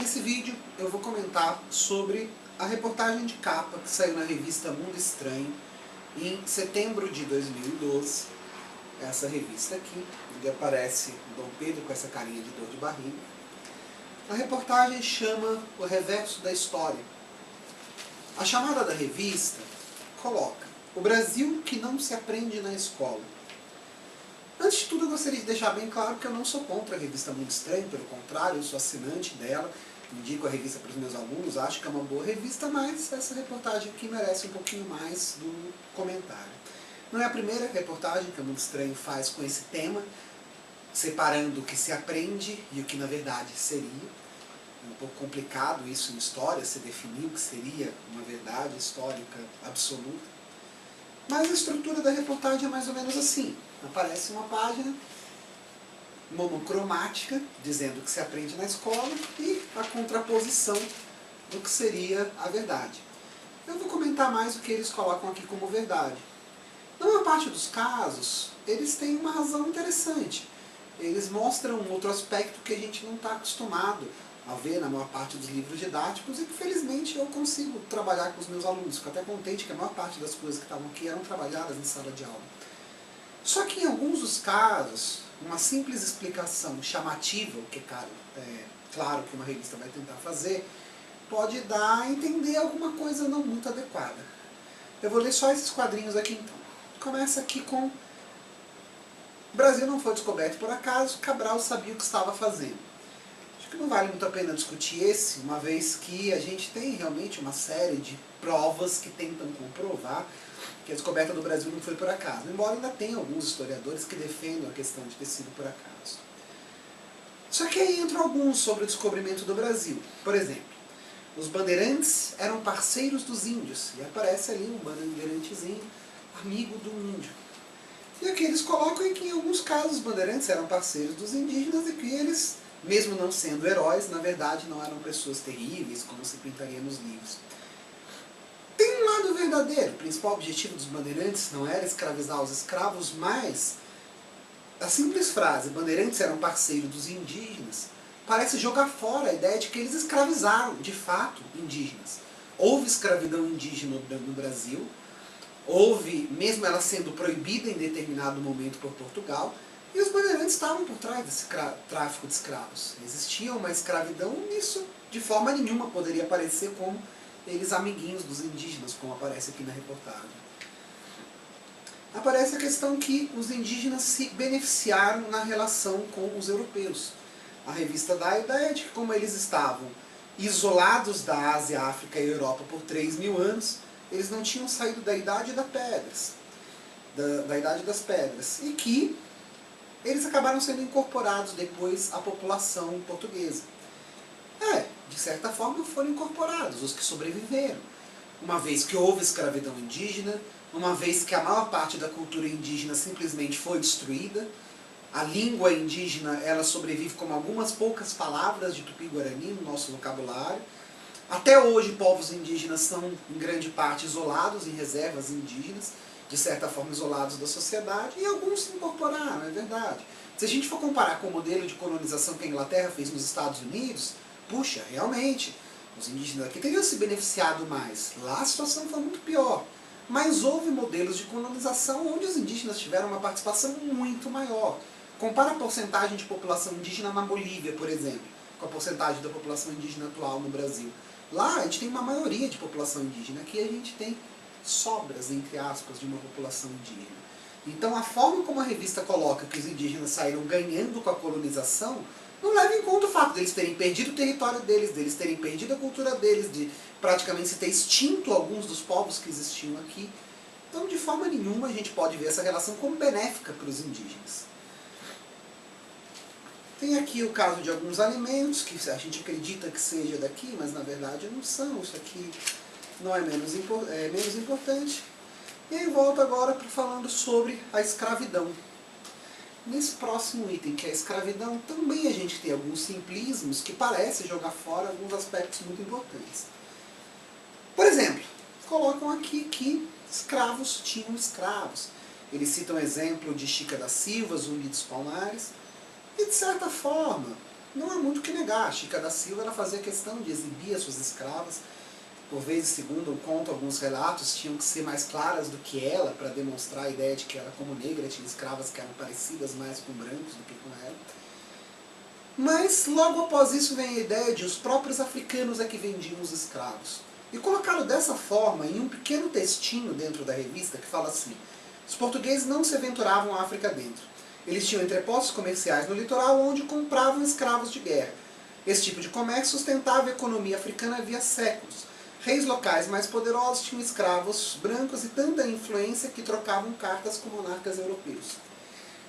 Nesse vídeo eu vou comentar sobre a reportagem de capa que saiu na revista Mundo Estranho em setembro de 2012. Essa revista aqui, onde aparece Dom Pedro com essa carinha de dor de barriga. A reportagem chama O Reverso da História. A chamada da revista coloca: o Brasil que não se aprende na escola. Antes de tudo, eu gostaria de deixar bem claro que eu não sou contra a revista Mundo Estranho, pelo contrário, eu sou assinante dela, indico a revista para os meus alunos, acho que é uma boa revista, mas essa reportagem aqui merece um pouquinho mais do comentário. Não é a primeira reportagem que a Mundo Estranho faz com esse tema, separando o que se aprende e o que na verdade seria. É um pouco complicado isso em história, se definir o que seria uma verdade histórica absoluta. Mas a estrutura da reportagem é mais ou menos assim. Aparece uma página monocromática, dizendo o que se aprende na escola, e a contraposição do que seria a verdade. Eu vou comentar mais o que eles colocam aqui como verdade. Na maior parte dos casos, eles têm uma razão interessante. Eles mostram um outro aspecto que a gente não está acostumado a ver na maior parte dos livros didáticos e que, felizmente, eu consigo trabalhar com os meus alunos. Fico até contente que a maior parte das coisas que estavam aqui eram trabalhadas em sala de aula. Só que, em alguns dos casos, uma simples explicação chamativa, o que é claro que uma revista vai tentar fazer, pode dar a entender alguma coisa não muito adequada. Eu vou ler só esses quadrinhos aqui, então. Começa aqui com: o Brasil não foi descoberto por acaso, Cabral sabia o que estava fazendo. Acho que não vale muito a pena discutir esse, uma vez que a gente tem realmente uma série de provas que tentam comprovar que a descoberta do Brasil não foi por acaso, embora ainda tenha alguns historiadores que defendam a questão de ter sido por acaso. Só que aí entram alguns sobre o descobrimento do Brasil. Por exemplo, os bandeirantes eram parceiros dos índios, e aparece ali um bandeirantezinho, amigo do índio. E aqui eles colocam que em alguns casos os bandeirantes eram parceiros dos indígenas e que eles, mesmo não sendo heróis, na verdade não eram pessoas terríveis, como se pintaria nos livros. Tem um lado verdadeiro. O principal objetivo dos bandeirantes não era escravizar os escravos, mas a simples frase, bandeirantes eram parceiros dos indígenas, parece jogar fora a ideia de que eles escravizaram, de fato, indígenas. Houve escravidão indígena no Brasil, houve, mesmo ela sendo proibida em determinado momento por Portugal, e os bandeirantes estavam por trás desse tráfico de escravos. Existia uma escravidão e isso, de forma nenhuma, poderia parecer como eles amiguinhos dos indígenas, como aparece aqui na reportagem. Aparece a questão que os indígenas se beneficiaram na relação com os europeus. A revista dá a ideia de que, como eles estavam isolados da Ásia, África e Europa por 3.000 anos, eles não tinham saído da Idade das Pedras, da Idade das Pedras, e que eles acabaram sendo incorporados depois à população portuguesa. De certa forma foram incorporados os que sobreviveram, uma vez que houve escravidão indígena, uma vez que a maior parte da cultura indígena simplesmente foi destruída. A língua indígena, ela sobrevive como algumas poucas palavras de Tupi-Guarani no nosso vocabulário. Até hoje, povos indígenas são, em grande parte, isolados em reservas indígenas, de certa forma isolados da sociedade, e alguns se incorporaram, é verdade. Se a gente for comparar com o modelo de colonização que a Inglaterra fez nos Estados Unidos, puxa, realmente, os indígenas aqui teriam se beneficiado mais. Lá a situação foi muito pior. Mas houve modelos de colonização onde os indígenas tiveram uma participação muito maior. Compara a porcentagem de população indígena na Bolívia, por exemplo, com a porcentagem da população indígena atual no Brasil. Lá a gente tem uma maioria de população indígena, aqui a gente tem sobras, entre aspas, de uma população indígena. Então a forma como a revista coloca que os indígenas saíram ganhando com a colonização não leva em conta o fato deles terem perdido o território deles terem perdido a cultura deles, de praticamente se ter extinto alguns dos povos que existiam aqui. Então, de forma nenhuma, a gente pode ver essa relação como benéfica para os indígenas. Tem aqui o caso de alguns alimentos, que a gente acredita que seja daqui, mas na verdade não são. Isso aqui não é menos importante. E aí volto agora falando sobre a escravidão. Nesse próximo item, que é a escravidão, também a gente tem alguns simplismos que parecem jogar fora alguns aspectos muito importantes. Por exemplo, colocam aqui que escravos tinham escravos. Eles citam o exemplo de Chica da Silva, Zumbi dos Palmares, e de certa forma, não há muito o que negar. Chica da Silva ela fazia questão de exibir as suas escravas, por vezes, segundo conta alguns relatos, tinham que ser mais claras do que ela, para demonstrar a ideia de que ela, como negra, tinha escravas que eram parecidas mais com brancos do que com ela. Mas logo após isso vem a ideia de os próprios africanos é que vendiam os escravos. E colocaram dessa forma em um pequeno textinho dentro da revista que fala assim: os portugueses não se aventuravam à África dentro. Eles tinham entrepostos comerciais no litoral onde compravam escravos de guerra. Esse tipo de comércio sustentava a economia africana havia séculos. Reis locais mais poderosos tinham escravos brancos e tanta influência que trocavam cartas com monarcas europeus.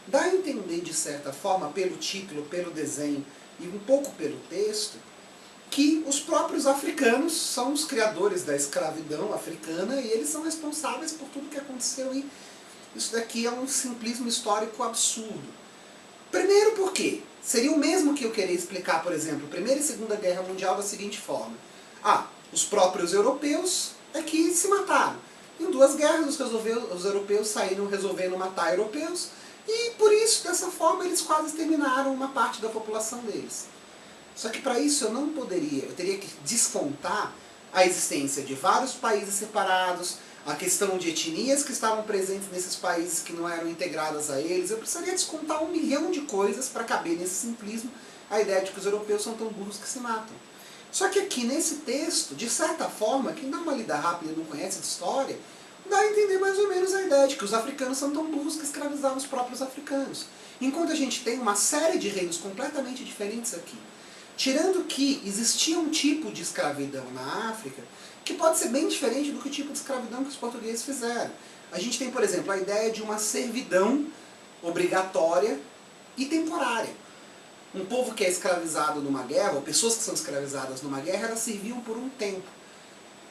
Dá a entender, de certa forma, pelo título, pelo desenho e um pouco pelo texto, que os próprios africanos são os criadores da escravidão africana e eles são responsáveis por tudo que aconteceu e isso daqui é um simplismo histórico absurdo. Primeiro porque seria o mesmo que eu querer explicar, por exemplo, Primeira e Segunda Guerra Mundial da seguinte forma: os próprios europeus é que se mataram. Em duas guerras os europeus saíram resolvendo matar europeus e por isso, dessa forma, eles quase exterminaram uma parte da população deles. Só que para isso eu não poderia, eu teria que descontar a existência de vários países separados, a questão de etnias que estavam presentes nesses países que não eram integradas a eles. Eu precisaria descontar 1 milhão de coisas para caber nesse simplismo a ideia de que os europeus são tão burros que se matam. Só que aqui nesse texto, de certa forma, quem dá uma lida rápida e não conhece a história, dá a entender mais ou menos a ideia de que os africanos são tão burros que escravizavam os próprios africanos. Enquanto a gente tem uma série de reinos completamente diferentes aqui. Tirando que existia um tipo de escravidão na África que pode ser bem diferente do que o tipo de escravidão que os portugueses fizeram. A gente tem, por exemplo, a ideia de uma servidão obrigatória e temporária. Um povo que é escravizado numa guerra, ou pessoas que são escravizadas numa guerra, elas serviam por um tempo.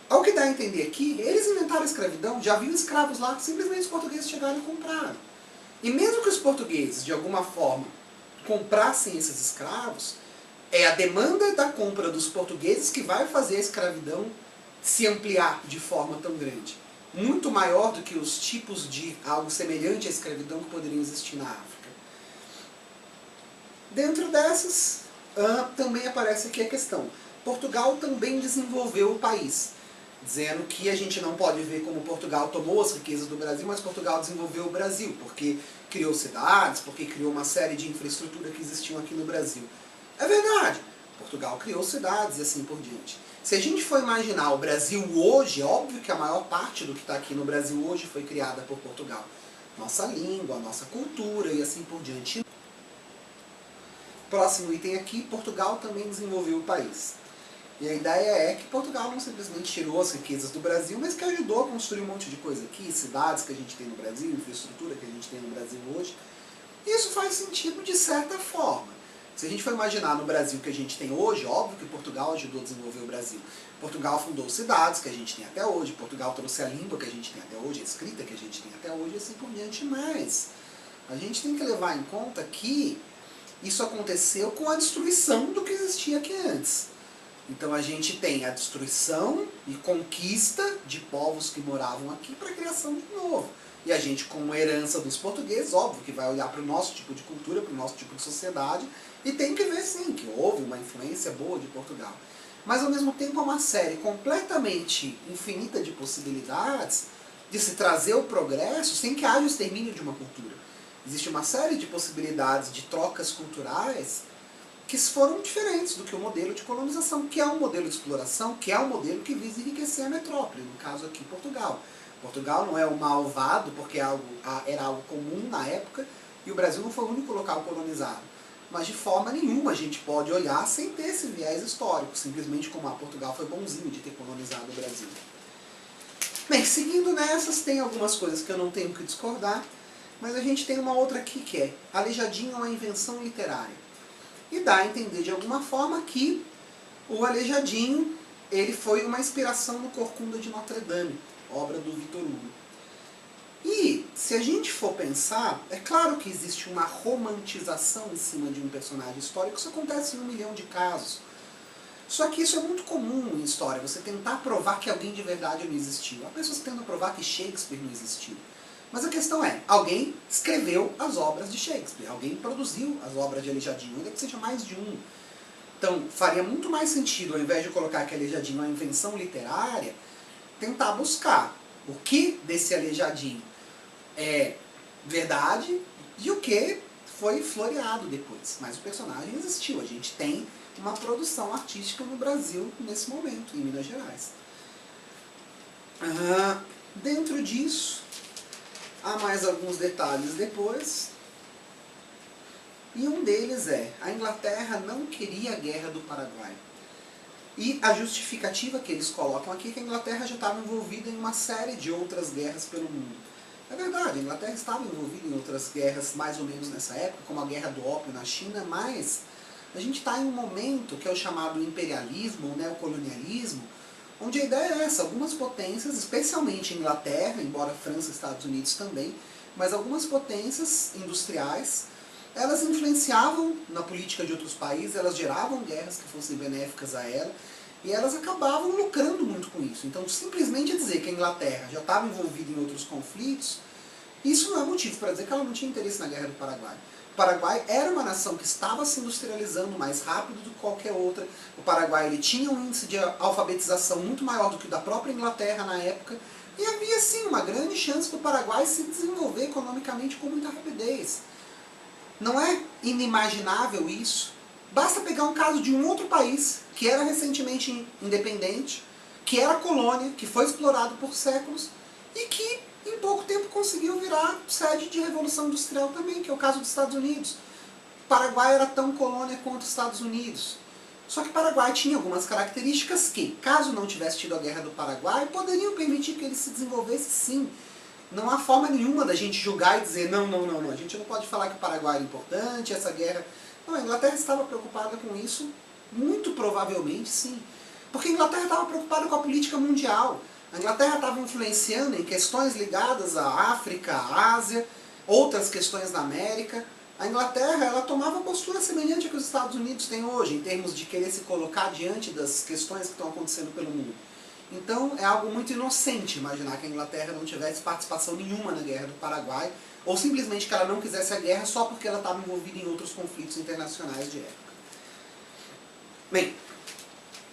Ao que dá a entender aqui, eles inventaram a escravidão, já haviam escravos lá que simplesmente os portugueses chegaram e compraram. E mesmo que os portugueses, de alguma forma, comprassem esses escravos, é a demanda da compra dos portugueses que vai fazer a escravidão se ampliar de forma tão grande. Muito maior do que os tipos de algo semelhante à escravidão que poderiam existir na África. Dentro dessas, também aparece aqui a questão. Portugal também desenvolveu o país, dizendo que a gente não pode ver como Portugal tomou as riquezas do Brasil, mas Portugal desenvolveu o Brasil, porque criou cidades, porque criou uma série de infraestrutura que existiam aqui no Brasil. É verdade, Portugal criou cidades e assim por diante. Se a gente for imaginar o Brasil hoje, é óbvio que a maior parte do que está aqui no Brasil hoje foi criada por Portugal. Nossa língua, nossa cultura e assim por diante. Próximo item aqui, Portugal também desenvolveu o país. E a ideia é que Portugal não simplesmente tirou as riquezas do Brasil, mas que ajudou a construir um monte de coisa aqui, cidades que a gente tem no Brasil, infraestrutura que a gente tem no Brasil hoje. E isso faz sentido de certa forma. Se a gente for imaginar no Brasil que a gente tem hoje, óbvio que Portugal ajudou a desenvolver o Brasil. Portugal fundou cidades que a gente tem até hoje, Portugal trouxe a língua que a gente tem até hoje, a escrita que a gente tem até hoje e assim por diante. Mas a gente tem que levar em conta que isso aconteceu com a destruição do que existia aqui antes. Então a gente tem a destruição e conquista de povos que moravam aqui para a criação de novo. E a gente, como herança dos portugueses, óbvio que vai olhar para o nosso tipo de cultura, para o nosso tipo de sociedade, e tem que ver sim que houve uma influência boa de Portugal. Mas ao mesmo tempo é uma série completamente infinita de possibilidades de se trazer o progresso sem que haja o extermínio de uma cultura. Existe uma série de possibilidades de trocas culturais que foram diferentes do que o modelo de colonização, que é um modelo de exploração, que é um modelo que visa enriquecer a metrópole, no caso aqui Portugal. Portugal não é um malvado porque era algo comum na época e o Brasil não foi o único local colonizado. Mas de forma nenhuma a gente pode olhar sem ter esse viés histórico, simplesmente como Portugal foi bonzinho de ter colonizado o Brasil. Bem, seguindo nessas, tem algumas coisas que eu não tenho que discordar, mas a gente tem uma outra aqui que é Aleijadinho é uma invenção literária. E dá a entender de alguma forma que o Aleijadinho ele foi uma inspiração no Corcunda de Notre Dame, obra do Victor Hugo. E, se a gente for pensar, é claro que existe uma romantização em cima de um personagem histórico, isso acontece em 1 milhão de casos. Só que isso é muito comum em história, você tentar provar que alguém de verdade não existiu. Há pessoas que tentam provar que Shakespeare não existiu. Mas a questão é, alguém escreveu as obras de Shakespeare, alguém produziu as obras de Aleijadinho, ainda que seja mais de um. Então, faria muito mais sentido, ao invés de colocar que Aleijadinho é uma invenção literária, tentar buscar o que desse Aleijadinho é verdade e o que foi floreado depois. Mas o personagem existiu, a gente tem uma produção artística no Brasil nesse momento, em Minas Gerais. Dentro disso, há mais alguns detalhes depois. E um deles é, a Inglaterra não queria a Guerra do Paraguai. E a justificativa que eles colocam aqui é que a Inglaterra já estava envolvida em uma série de outras guerras pelo mundo. É verdade, a Inglaterra estava envolvida em outras guerras mais ou menos nessa época, como a Guerra do Ópio na China, mas a gente está em um momento que é o chamado imperialismo, ou neocolonialismo, onde a ideia é essa, algumas potências, especialmente a Inglaterra, embora França e Estados Unidos também, mas algumas potências industriais, elas influenciavam na política de outros países, elas geravam guerras que fossem benéficas a ela, e elas acabavam lucrando muito com isso. Então, simplesmente dizer que a Inglaterra já estava envolvida em outros conflitos, isso não é motivo para dizer que ela não tinha interesse na Guerra do Paraguai. O Paraguai era uma nação que estava se industrializando mais rápido do que qualquer outra. O Paraguai ele tinha um índice de alfabetização muito maior do que o da própria Inglaterra na época, e havia sim uma grande chance do Paraguai se desenvolver economicamente com muita rapidez. Não é inimaginável isso? Basta pegar um caso de um outro país, que era recentemente independente, que era colônia, que foi explorado por séculos, e que em pouco tempo conseguiu virar sede de revolução industrial também, que é o caso dos Estados Unidos. O Paraguai era tão colônia quanto os Estados Unidos. Só que o Paraguai tinha algumas características que, caso não tivesse tido a Guerra do Paraguai, poderiam permitir que ele se desenvolvesse sim. Não há forma nenhuma da gente julgar e dizer não, a gente não pode falar que o Paraguai era importante, essa guerra... Não, a Inglaterra estava preocupada com isso, muito provavelmente sim. Porque a Inglaterra estava preocupada com a política mundial. A Inglaterra estava influenciando em questões ligadas à África, à Ásia, outras questões na América. A Inglaterra ela tomava postura semelhante à que os Estados Unidos têm hoje, em termos de querer se colocar diante das questões que estão acontecendo pelo mundo. Então é algo muito inocente imaginar que a Inglaterra não tivesse participação nenhuma na Guerra do Paraguai, ou simplesmente que ela não quisesse a guerra só porque ela estava envolvida em outros conflitos internacionais de época. Bem,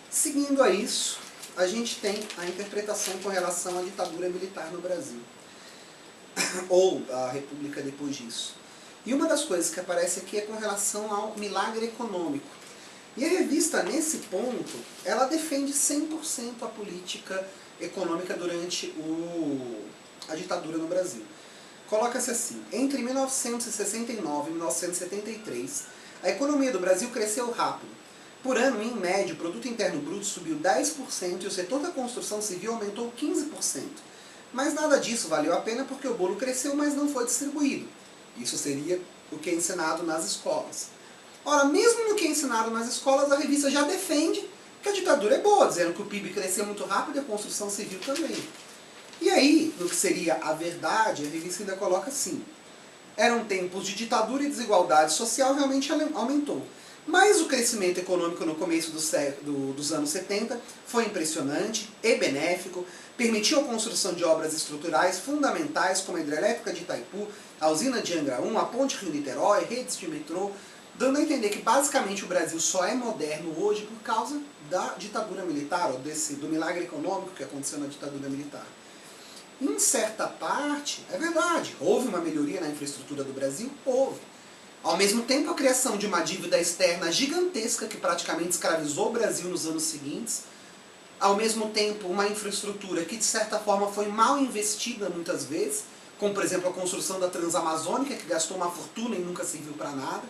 seguindo a isso, a gente tem a interpretação com relação à ditadura militar no Brasil, ou a República depois disso. E uma das coisas que aparece aqui é com relação ao milagre econômico. E a revista, nesse ponto, ela defende 100% a política econômica durante a ditadura no Brasil. Coloca-se assim, entre 1969 e 1973, a economia do Brasil cresceu rápido. Por ano, em média, o produto interno bruto subiu 10% e o setor da construção civil aumentou 15%. Mas nada disso valeu a pena porque o bolo cresceu, mas não foi distribuído. Isso seria o que é ensinado nas escolas. Ora, mesmo no que é ensinado nas escolas, a revista já defende que a ditadura é boa, dizendo que o PIB cresceu muito rápido e a construção civil também. E aí, no que seria a verdade, a revista ainda coloca assim: eram tempos de ditadura e desigualdade social, realmente aumentou. Mas o crescimento econômico no começo dos anos 70 foi impressionante e benéfico, permitiu a construção de obras estruturais fundamentais como a hidrelétrica de Itaipu, a usina de Angra 1, a ponte Rio-Niterói, redes de metrô, dando a entender que basicamente o Brasil só é moderno hoje por causa da ditadura militar, ou do milagre econômico que aconteceu na ditadura militar. Em certa parte, é verdade, houve uma melhoria na infraestrutura do Brasil? Houve. Ao mesmo tempo, a criação de uma dívida externa gigantesca que praticamente escravizou o Brasil nos anos seguintes, ao mesmo tempo uma infraestrutura que de certa forma foi mal investida muitas vezes, como por exemplo a construção da Transamazônica, que gastou uma fortuna e nunca serviu para nada,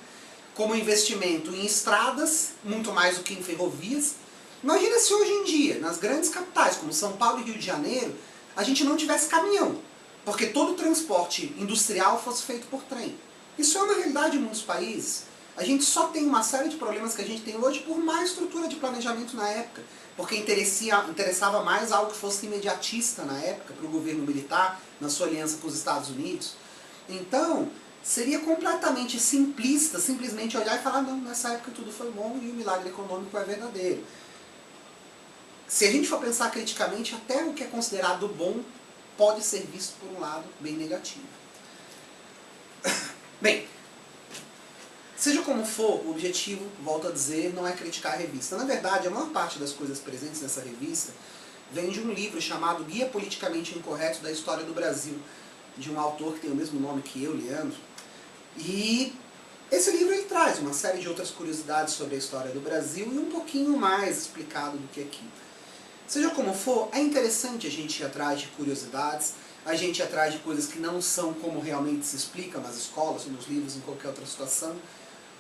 como investimento em estradas, muito mais do que em ferrovias. Imagina se hoje em dia, nas grandes capitais como São Paulo e Rio de Janeiro, a gente não tivesse caminhão, porque todo o transporte industrial fosse feito por trem. Isso é uma realidade em muitos países. A gente só tem uma série de problemas que a gente tem hoje por má estrutura de planejamento na época, porque interessava mais algo que fosse imediatista na época, para o governo militar, na sua aliança com os Estados Unidos. Então, seria completamente simplista, simplesmente olhar e falar, não, nessa época tudo foi bom e o milagre econômico é verdadeiro. Se a gente for pensar criticamente, até o que é considerado bom pode ser visto por um lado bem negativo. Bem, seja como for, o objetivo, volto a dizer, não é criticar a revista. Na verdade, a maior parte das coisas presentes nessa revista vem de um livro chamado Guia Politicamente Incorreto da História do Brasil, de um autor que tem o mesmo nome que eu, Leandro. E esse livro ele traz uma série de outras curiosidades sobre a história do Brasil e um pouquinho mais explicado do que aqui. Seja como for, é interessante a gente ir atrás de curiosidades, a gente ir atrás de coisas que não são como realmente se explica nas escolas, nos livros, em qualquer outra situação.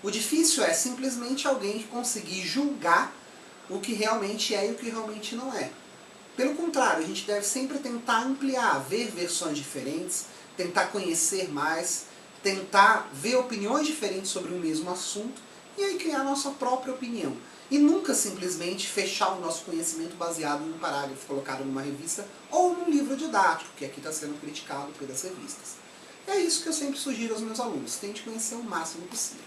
O difícil é simplesmente alguém conseguir julgar o que realmente é e o que realmente não é. Pelo contrário, a gente deve sempre tentar ampliar, ver versões diferentes, tentar conhecer mais, tentar ver opiniões diferentes sobre um mesmo assunto e aí criar a nossa própria opinião. E nunca simplesmente fechar o nosso conhecimento baseado em um parágrafo colocado numa revista ou num livro didático, que aqui está sendo criticado pelas revistas. É isso que eu sempre sugiro aos meus alunos, tente conhecer o máximo possível.